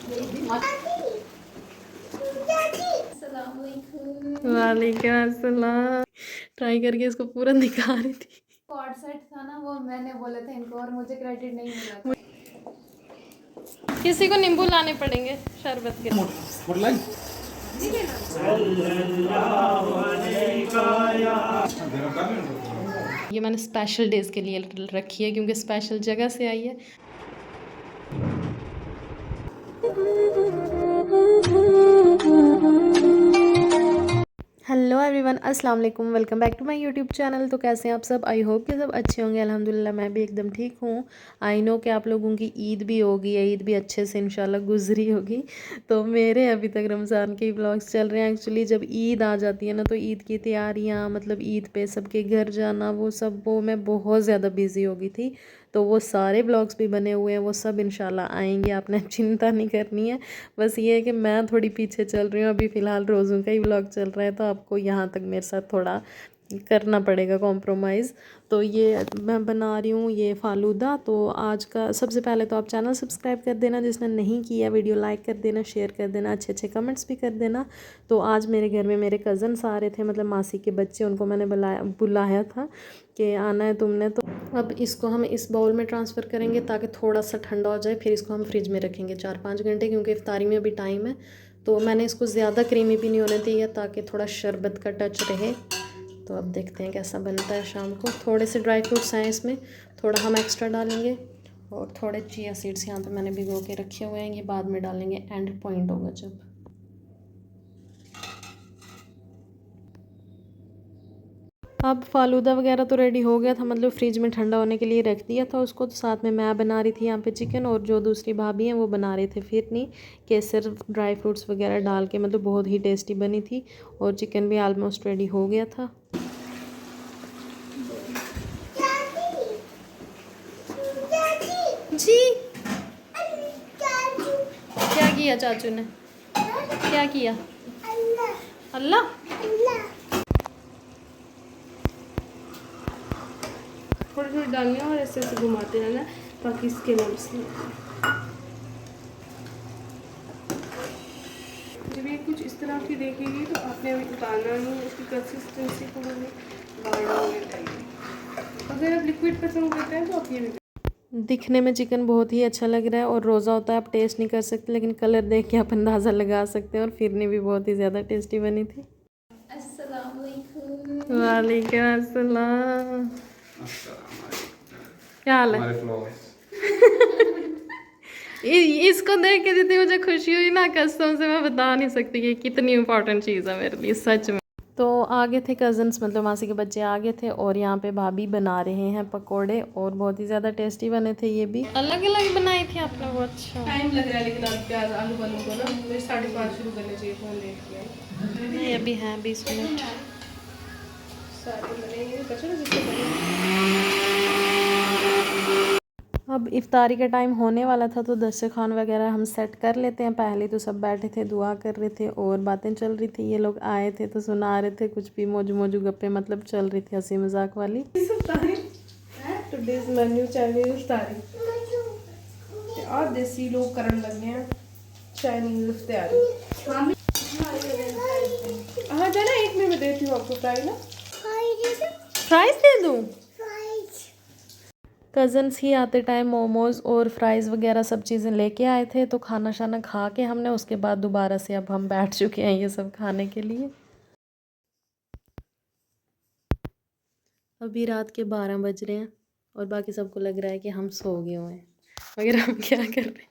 वालेकुम अस्सलाम। ट्राई करके इसको पूरा दिखा रही थी। कॉर्ड सेट था ना, वो मैंने बोला था इनको और मुझे क्रेडिट नहीं मिला था। किसी को नींबू लाने पड़ेंगे शरबत के। ये मैंने स्पेशल डेज के लिए रखी है क्योंकि स्पेशल जगह से आई है। हेलो एवरीवन, अस्सलाम वालेकुम। Welcome back to my YouTube channel. तो कैसे हैं आप सब? आई होप कि सब अच्छे होंगे। अल्हम्दुलिल्लाह मैं भी एकदम ठीक हूँ। आई नो कि आप लोगों की ईद भी होगी, ईद भी अच्छे से इंशाल्लाह गुजरी होगी। तो मेरे अभी तक रमज़ान के व्लॉग्स चल रहे हैं। एक्चुअली जब ईद आ जाती है ना तो ईद की तैयारियाँ, मतलब ईद पे सबके घर जाना, वो मैं बहुत ज़्यादा बिज़ी हो गई थी। तो वो सारे ब्लॉग्स भी बने हुए हैं, वो सब इंशाल्लाह आएंगे, आपने चिंता नहीं करनी है। बस ये है कि मैं थोड़ी पीछे चल रही हूँ। अभी फ़िलहाल रोज़ों का ही व्लॉग चल रहा है तो आपको यहाँ तक मेरे साथ थोड़ा करना पड़ेगा कॉम्प्रोमाइज़। तो ये मैं बना रही हूँ ये फ़ालूदा। तो आज का सबसे पहले तो आप चैनल सब्सक्राइब कर देना जिसने नहीं किया, वीडियो लाइक कर देना, शेयर कर देना, अच्छे अच्छे कमेंट्स भी कर देना। तो आज मेरे घर में मेरे कज़न्स आ रहे थे, मतलब मासी के बच्चे, उनको मैंने बुलाया था कि आना है तुमने। तो अब इसको हम इस बाउल में ट्रांसफ़र करेंगे ताकि थोड़ा सा ठंडा हो जाए। फिर इसको हम फ्रिज में रखेंगे 4-5 घंटे क्योंकि इफ्तारी में भी टाइम है। तो मैंने इसको ज़्यादा क्रीमी भी नहीं होने दी है ताकि थोड़ा शरबत का टच रहे। तो अब देखते हैं कैसा बनता है शाम को। थोड़े से ड्राई फ्रूट्स हैं इसमें, थोड़ा हम एक्स्ट्रा डालेंगे। और थोड़े चिया सीड्स यहाँ पे मैंने भिगो के रखे हुए हैं, ये बाद में डालेंगे, एंड पॉइंट होगा जब। अब फालूदा वगैरह तो रेडी हो गया था, मतलब फ्रिज में ठंडा होने के लिए रख दिया था उसको। तो साथ में मैं बना रही थी यहाँ पे चिकन, और जो दूसरी भाभी हैं वो बना रहे थे फिरनी, केसर ड्राई फ्रूट्स वगैरह डाल के, मतलब बहुत ही टेस्टी बनी थी। और चिकन भी आलमोस्ट रेडी हो गया था। जी क्या किया चाचू ने? क्या किया? अल्लाह। थोड़ी थोड़ी डालनी है और ऐसे ऐसे घुमाते रहना ताकि इसके लम्स नहीं। जब ये कुछ इस तरह की देखेगी तो आपने अभी उतारना नहीं, उसकी कंसिस्टेंसी को गाढ़ा होने चाहिए। अगर आप लिक्विड पसंद करते हैं तो आप ये भी। दिखने में चिकन बहुत ही अच्छा लग रहा है और रोज़ा होता है, आप टेस्ट नहीं कर सकते, लेकिन कलर देख के आप अंदाज़ा लगा सकते हैं। और फिरनी भी बहुत ही ज़्यादा टेस्टी बनी थी। अस्सलाम वालेकुम। वालेकुम अस्सलाम। क्या हाल है? इसको देख के जितनी मुझे खुशी हुई ना, कसम से मैं बता नहीं सकती कि कितनी इम्पोर्टेंट चीज़ है मेरे लिए, सच में। तो आगे थे कज़न्स, मतलब मासी के बच्चे आगे थे, और यहाँ पे भाभी बना रहे हैं पकोड़े, और बहुत ही ज़्यादा टेस्टी बने थे। ये भी अलग अलग बनाई थी आपने, वो अच्छा टाइम लग रहा है लेकिन आप प्याज आलू वालू को ना मुझे 5:30 शुरू करने चाहिए, फ़ोन लेट किया। नहीं, अभी हैं 20 मिनट। सारे बनेंगे कचरा जिससे बने। अब इफ्तारी का टाइम होने वाला था तो दस्तरखान वगैरह हम सेट कर लेते हैं। पहले तो सब बैठे थे, दुआ कर रहे थे और बातें चल रही थी। ये लोग आए थे तो सुना रहे थे कुछ भी, मौजू मौजू गप्पे मतलब चल रही थी, हंसी मजाक वाली। टुडेज मेन्यू चाइनीज इफ्तारी और देसी लोग करने लगे हैं चाइनीज इफ्तारी। हाँ जाना, एक में मैं देती हूँ आपको फ्राई ना। फ्राइज दे दूँ? कज़न्स ही आते टाइम मोमोज़ और फ्राइज़ वगैरह सब चीज़ें लेके आए थे, तो खाना शाना खा के हमने, उसके बाद दोबारा से अब हम बैठ चुके हैं ये सब खाने के लिए। अभी रात के 12 बज रहे हैं और बाकी सबको लग रहा है कि हम सो गए हुए हैं, मगर हम क्या कर रहे हैं।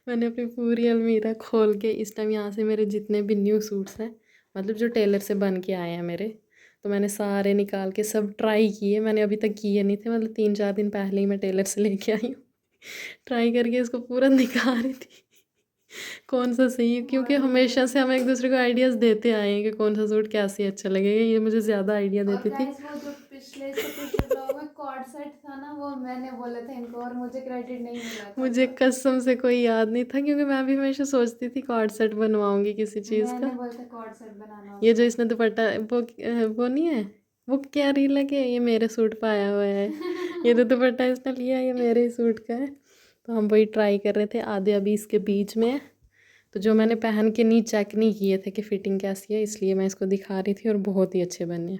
मैंने अपनी पूरी अलमीरा खोल के, इस टाइम यहाँ से मेरे जितने भी न्यू सूट्स हैं, मतलब जो टेलर से बन के आए हैं मेरे, तो मैंने सारे निकाल के सब ट्राई किए। मैंने अभी तक किए नहीं थे, मतलब 3-4 दिन पहले ही मैं टेलर से लेके आई हूँ। ट्राई करके इसको पूरा दिखा रही थी कौन सा सही है, क्योंकि हमेशा से हम एक दूसरे को आइडियाज़ देते आए हैं कि कौन सा सूट कैसे अच्छा लगेगा। ये मुझे ज़्यादा आइडिया देती थी। वो जो पिछले से पिछले ब्लॉग में कॉर्ड सेट था ना, वो मैंने बोला था इनको और मुझे क्रेडिट नहीं मिला था। मुझे कसम से कोई याद नहीं था क्योंकि मैं भी हमेशा सोचती थी कॉर्ड सेट बनवाऊंगी किसी चीज़ का। मैंने बोला था कॉर्ड सेट बनाना ये जो होगा। इसने दुपट्टा, वो नहीं है, वो क्या रील है कि ये मेरे सूट पे आया हुआ है। ये तो दुपट्टा इसने लिया, ये मेरे ही सूट का है। तो हम वही ट्राई कर रहे थे, आधे अभी इसके बीच में है। तो जो मैंने पहन के नहीं चेक नहीं किए थे कि फ़िटिंग कैसी है, इसलिए मैं इसको दिखा रही थी और बहुत ही अच्छे बने हैं।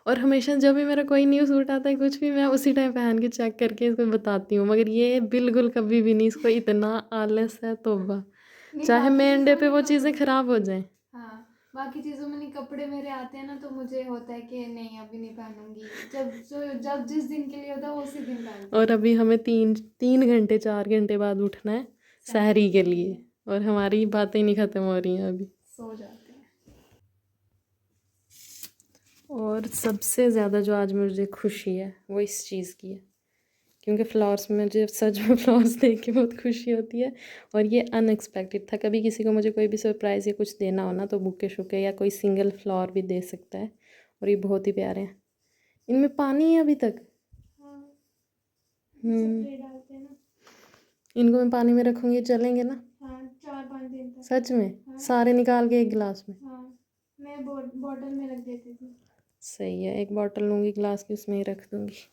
और हमेशा जब भी मेरा कोई न्यू सूट आता है कुछ भी, मैं उसी टाइम पहन के चेक करके इसको बताती हूँ, मगर ये बिल्कुल कभी भी नहीं, इसको इतना आलस है तौबा, चाहे मेन डे पे वो चीज़ें ख़राब हो जाएं। हाँ, बाकी चीज़ों में नहीं, कपड़े मेरे आते हैं ना तो मुझे होता है कि नहीं अभी नहीं पहनूंगी, जब जिस दिन के लिए होता है उसी दिन पहनती और अभी हमें 3 घंटे 4 घंटे बाद उठना है सहरी के लिए, और हमारी बातें नहीं ख़त्म हो रही हैं अभी। सो जाते हैं। और सबसे ज़्यादा जो आज मुझे खुशी है वो इस चीज़ की है, क्योंकि फ्लावर्स में मुझे सच में फ्लावर्स देख के बहुत खुशी होती है। और ये अनएक्सपेक्टेड था, कभी किसी को मुझे कोई भी सरप्राइज़ या कुछ देना हो ना तो बुके शुके या कोई सिंगल फ्लावर भी दे सकता है। और ये बहुत ही प्यारे हैं, इनमें पानी है अभी तक। डालते हैं ना। इनको मैं पानी में रखूँगी, चलेंगे ना? हाँ, 4-5 दिन तक। सच में? सारे निकाल के एक गिलास में? हाँ, मैं बॉटल में रख देती थी। सही है, एक बॉटल लूँगी गिलास की, उसमें ही रख दूँगी।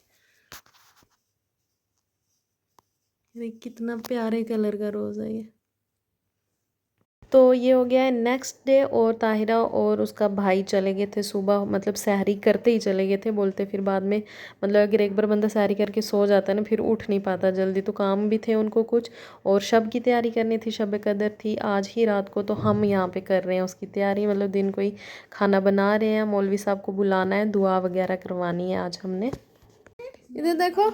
अरे कितना प्यारे कलर का रोज़ है ये। तो ये हो गया है नेक्स्ट डे, और ताहिरा और उसका भाई चले गए थे सुबह, मतलब सहरी करते ही चले गए थे। बोलते फिर बाद में, मतलब अगर एक बार बंदा सहरी करके सो जाता है ना फिर उठ नहीं पाता जल्दी, तो काम भी थे उनको कुछ, और शब की तैयारी करनी थी, शब कदर थी आज ही रात को। तो हम यहाँ पे कर रहे हैं उसकी तैयारी, मतलब दिन को ही खाना बना रहे हैं। मौलवी साहब को बुलाना है, दुआ वगैरह करवानी है आज हमने। इधर देखो,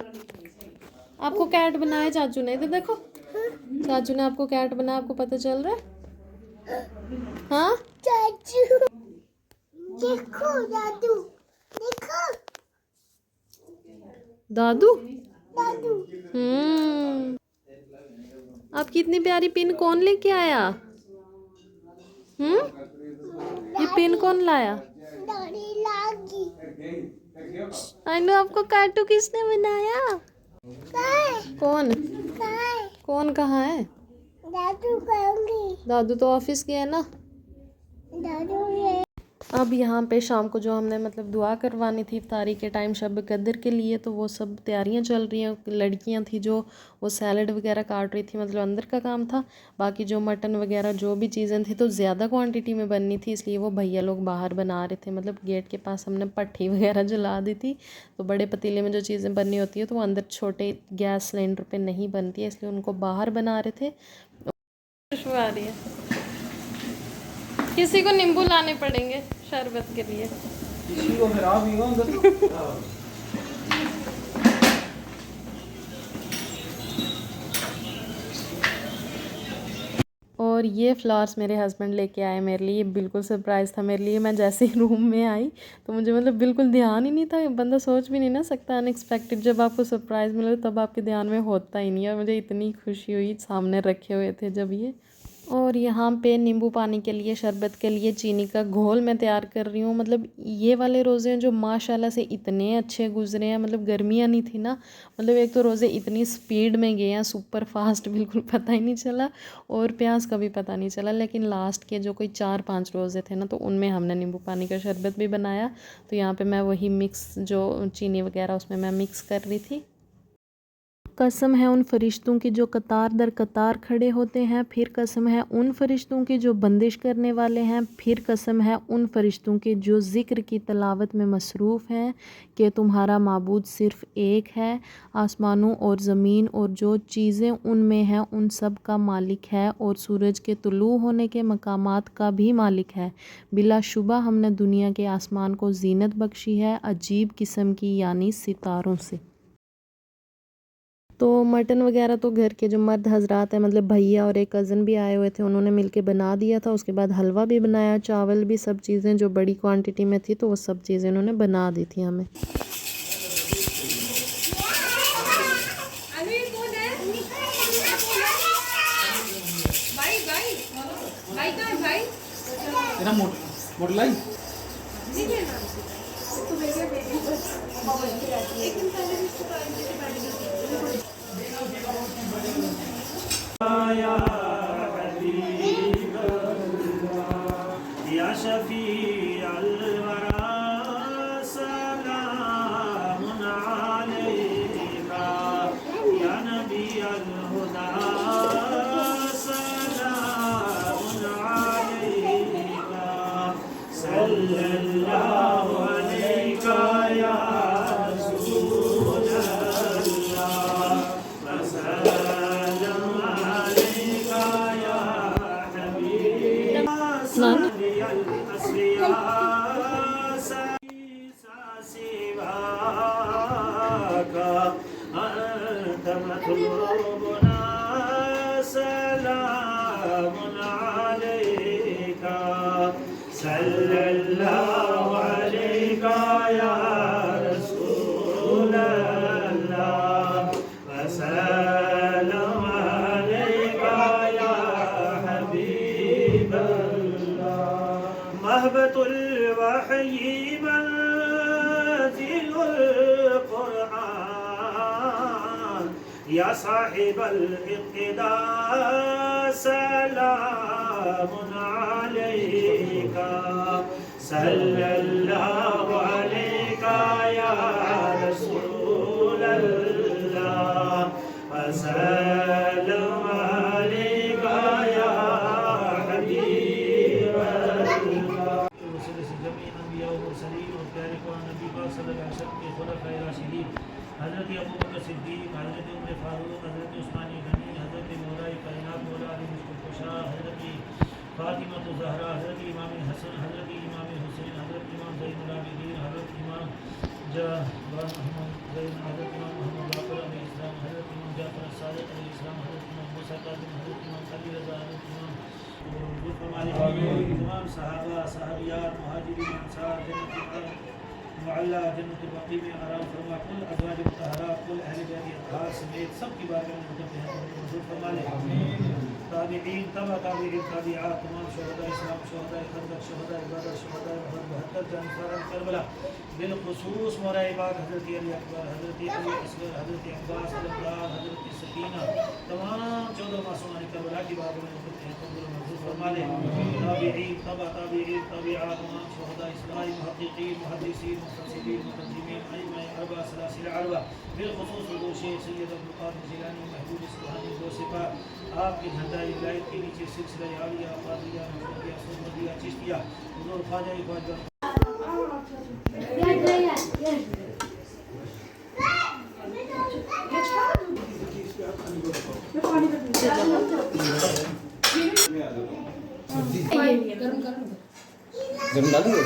आपको कैट बनाया चाचू ने, इधर देखो, चाचू ने आपको कैट बनाया, आपको पता चल रहा है? हाँ चाचू देखो, दादू देखो, दादू। दादू आपकी इतनी प्यारी पिन कौन लेके आया? ये पिन कौन लाया? दादी लागी आइनो, आपको कार्टू किसने बनाया? कौन काय कौन कहाँ है? दादू कहूंगी, दादू तो ऑफिस गया है ना। दादू ये अब यहाँ पे शाम को जो हमने मतलब दुआ करवानी थी इफ्तारी के टाइम शब कदर के लिए, तो वो सब तैयारियाँ चल रही हैं। लड़कियाँ थी जो वो सैलड वगैरह काट रही थी, मतलब अंदर का काम था। बाकी जो मटन वगैरह जो भी चीज़ें थी तो ज़्यादा क्वांटिटी में बननी थी, इसलिए वो भैया लोग बाहर बना रहे थे। मतलब गेट के पास हमने पट्टी वगैरह जला दी थी, तो बड़े पतीले में जो चीज़ें बननी होती है तो वो अंदर छोटे गैस सिलेंडर पर नहीं बनती है, इसलिए उनको बाहर बना रहे थे। खुशबू आ रही है, किसी को नींबू लाने पड़ेंगे शरबत के लिए। किसी को फिर आप ही हो अंदर। और ये फ्लावर्स मेरे हस्बैंड लेके आए मेरे लिए, बिल्कुल सरप्राइज़ था मेरे लिए। मैं जैसे ही रूम में आई तो मुझे मतलब बिल्कुल ध्यान ही नहीं था, बंदा सोच भी नहीं ना सकता, अनएक्सपेक्टेड जब आपको सरप्राइज़ मिले तब आपके ध्यान में होता ही नहीं है। और मुझे इतनी खुशी हुई, सामने रखे हुए थे जब ये। और यहाँ पे नींबू पानी के लिए, शरबत के लिए चीनी का घोल मैं तैयार कर रही हूँ। मतलब ये वाले रोज़े हैं जो माशाल्लाह से इतने अच्छे गुजरे हैं, मतलब गर्मियाँ नहीं थी ना, मतलब एक तो रोज़े इतनी स्पीड में गए हैं, सुपर फास्ट, बिल्कुल पता ही नहीं चला, और प्यास का भी पता नहीं चला। लेकिन लास्ट के जो कोई 4-5 रोज़े थे ना तो उनमें हमने नींबू पानी का शरबत भी बनाया। तो यहाँ पर मैं वही मिक्स जो चीनी वगैरह उसमें मैं मिक्स कर रही थी। कसम है उन फरिश्तों की जो कतार दर कतार खड़े होते हैं, फिर कसम है उन फरिश्तों की जो बंदिश करने वाले हैं, फिर कसम है उन फरिश्तों की जो ज़िक्र की तलावत में मसरूफ़ हैं कि तुम्हारा माबूद सिर्फ़ एक है, आसमानों और ज़मीन और जो चीज़ें उनमें हैं उन सब का मालिक है, और सूरज के तुलू होने के मकामात का भी मालिक है। बिलाशुबा हमने दुनिया के आसमान को जीनत बख्शी है अजीब किस्म की, यानी सितारों से। तो मटन वगैरह तो घर के जो मर्द हजरात हैं, मतलब भैया और एक कज़न भी आए हुए थे, उन्होंने मिलके बना दिया था। उसके बाद हलवा भी बनाया, चावल भी, सब चीज़ें जो बड़ी क्वांटिटी में थी तो वो सब चीज़ें उन्होंने बना दी थी हमें। मोटलाई या शफी अलवरा सलामुन अलैका या नबी अलहुदा सल्लल्लाहु अलैका या रसूल अल्लाह वसल्लम अलैका या हबीब सल्लियल अस्लिया सिवाका अंत मतलूबुना सलामुन अलैका सल्लल्लाहु अलैका या रसूल अल्लाह वसल्लम अलैका या हबीब अल्लाह महबतुल वहयी मंजिलुल कुरआन या साहिबल इब्तिदा सलामुन अलैका सल्लल्लाहु अलैका या रसूल अल्लाह वसल्लम अलैका या हबीब अल्लाह जमीन अंबिया व मुरसलीन और प्यारे कुरान नबी पाक सल्लल्लाहु अलैहि वसल्लम के खुलफाए राशिदीन हज़रत अबू बकर सिद्दीक़, हज़रत उमर फारूक, हज़रत उस्मान गनी, हज़रत मौला कायनात मौला अली मुश्किल कुशा, हज़रत फातिमा ज़हरा, हज़रत इमाम हसन, हज़रत इमाम हुसैन, हज़रत इमाम ज़ैनुल आबिदीन, हज़रत इमाम जवान अहमद ज़ैन, हज़रत इमाम मोहम्मद बाक़र अलैहिस्सलाम, हज़रत इमाम जाफ़र सादिक़ अलैहिस्सलाम, हज़रत इमाम मूसा काज़िम, हज़रत इमाम अली रज़ा, हज़रत इमाम तमाम सहाबा सहाबियात मुहाजिरीन अंसार मुअल्ला जन्नतुल बक़ी में आराम फरमा कुल अज़वाज मुतहहरात कुल अहले बैत अतहार समेत सब की बात में मंजूर फरमा ले ताबिईन तबा ताबिईन ताबिआत तमाम शुहदा इस्लाम शुहदा खंदक शुहदा बदर शुहदा बहत्तर जानसारान करबला बिलखुसूस मौला पाक हज़रत अली अकबर हज़रत अली असगर हज़रत अब्बास अलमदार हज़रत सकीना तमाम 14 मासूमान करबला की बात में मंजूर फरमा ले ताबिईन तबा ताबिईन ताबिआत तमाम शुहदा इस्लामी मुहक्किकीन मुहद्दिसीन मुफस्सिरीन मुतरजिमीन अइम्मा अरबा सलासिल अरबा बिलखुसूस हुज़ूर शेख सैयद अब्दुल क़ादिर जिलानी महबूब सुबहानी दो सिपा आपके झंडा विलायत के नीचे सिलसिला आलिया क़ादिरिया नक़शबंदिया सुन्नतिया चिश्तिया हुज़ूर ख्वाजा ख्वाजा गरम डालेंगे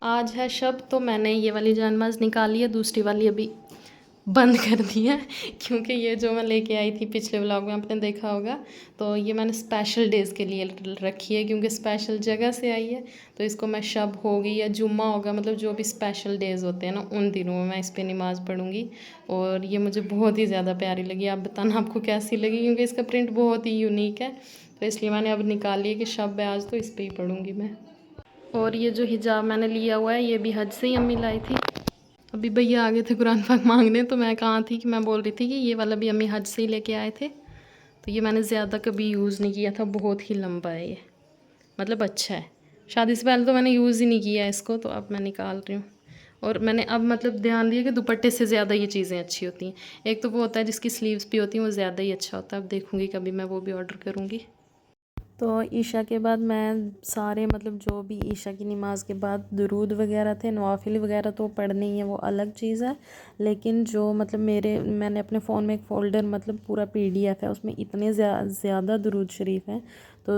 आज है शब तो मैंने ये वाली जानमाज़ निकाली है, दूसरी वाली अभी बंद कर दी है क्योंकि ये जो मैं लेके आई थी पिछले व्लॉग में आपने देखा होगा, तो ये मैंने स्पेशल डेज़ के लिए रखी है क्योंकि स्पेशल जगह से आई है। तो इसको मैं शब होगी या जुम्मा होगा, मतलब जो भी स्पेशल डेज़ होते हैं ना उन दिनों में मैं इस पर नमाज़ पढ़ूँगी। और ये मुझे बहुत ही ज़्यादा प्यारी लगी, आप बताना आपको कैसी लगी, क्योंकि इसका प्रिंट बहुत ही यूनिक है। तो इसलिए मैंने अब निकाली है कि शब है आज तो इस पर ही पढ़ूँगी मैं। और ये जो हिजाब मैंने लिया हुआ है ये भी हज से ही अम्मी लाई थी। अभी भैया आ गए थे कुरान पाक मांगने, तो मैं कहाँ थी कि मैं बोल रही थी कि ये वाला भी अम्मी हज से ही लेके आए थे। तो ये मैंने ज़्यादा कभी यूज़ नहीं किया था, बहुत ही लंबा है ये, मतलब अच्छा है। शादी से पहले तो मैंने यूज़ ही नहीं किया इसको, तो अब मैं निकाल रही हूँ। और मैंने अब मतलब ध्यान दिया कि दुपट्टे से ज़्यादा ये चीज़ें अच्छी होती हैं। एक तो वो होता है जिसकी स्लीव्स भी होती हैं वो ज़्यादा ही अच्छा होता है। अब देखूँगी कभी मैं वो भी ऑर्डर करूँगी। तो ईशा के बाद मैं सारे मतलब जो भी ईशा की नमाज़ के बाद दुरूद वगैरह थे, नवाफिल वगैरह तो पढ़नी ही है, वो अलग चीज़ है। लेकिन जो मतलब मैंने अपने फ़ोन में एक फ़ोल्डर मतलब पूरा PDF है, उसमें इतने ज़्यादा दुरूद शरीफ हैं। तो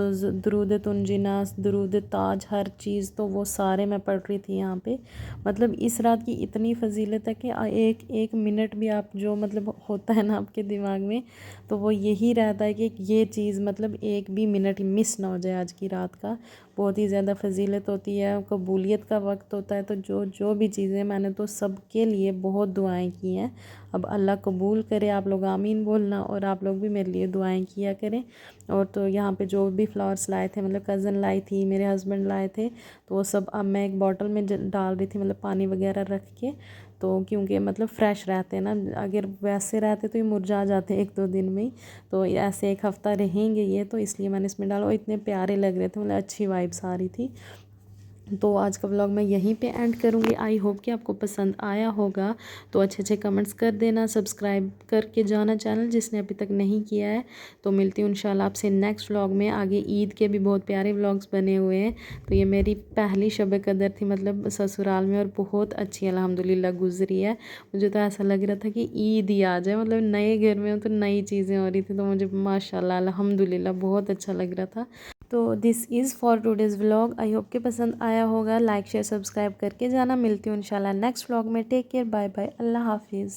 दुरूद तुंजिना, दुरूद ताज, हर चीज़ तो वो सारे मैं पढ़ रही थी यहाँ पे। मतलब इस रात की इतनी फजीलत है कि एक मिनट भी आप जो मतलब होता है ना आपके दिमाग में, तो वो यही रहता है कि ये चीज़ मतलब एक भी मिनट मिस ना हो जाए आज की रात का। बहुत ही ज़्यादा फजीलत होती है, कबूलियत का वक्त होता है। तो जो भी चीज़ें मैंने तो सब के लिए बहुत दुआएं की हैं। अब अल्लाह कबूल करे, आप लोग आमीन बोलना और आप लोग भी मेरे लिए दुआएं किया करें। और तो यहाँ पे जो भी फ्लावर्स लाए थे, मतलब कज़न लाई थी, मेरे हस्बैंड लाए थे, तो वो सब अब मैं एक बॉटल में डाल रही थी, मतलब पानी वगैरह रख के। तो क्योंकि मतलब फ़्रेश रहते हैं ना, अगर वैसे रहते तो ये मुरझा जाते हैं 1-2 दिन में ही। तो ऐसे 1 हफ़्ता रहेंगे ये, तो इसलिए मैंने इसमें डाला। और इतने प्यारे लग रहे थे, मतलब अच्छी वाइब्स आ रही थी। तो आज का व्लॉग मैं यहीं पे एंड करूँगी। आई होप कि आपको पसंद आया होगा। तो अच्छे अच्छे कमेंट्स कर देना, सब्सक्राइब करके जाना चैनल जिसने अभी तक नहीं किया है। तो मिलती हूँ इंशाल्लाह आपसे नेक्स्ट व्लॉग में। आगे ईद के भी बहुत प्यारे व्लॉग्स बने हुए हैं। तो ये मेरी पहली शब कदर थी मतलब ससुराल में, और बहुत अच्छी अल्हम्दुलिल्लाह गुजरी है। मुझे तो ऐसा लग रहा था कि ईद ही आ जाए, मतलब नए घर में हूँ तो नई चीज़ें हो रही थी। तो मुझे माशाल्लाह अल्हम्दुलिल्लाह बहुत अच्छा लग रहा था। तो this is for today's vlog. I hope कि पसंद आया होगा। लाइक शेयर सब्सक्राइब करके जाना। मिलती हूँ इंशाल्लाह नेक्स्ट व्लॉग में। टेक केयर, बाय बाय, अल्लाह हाफिज़।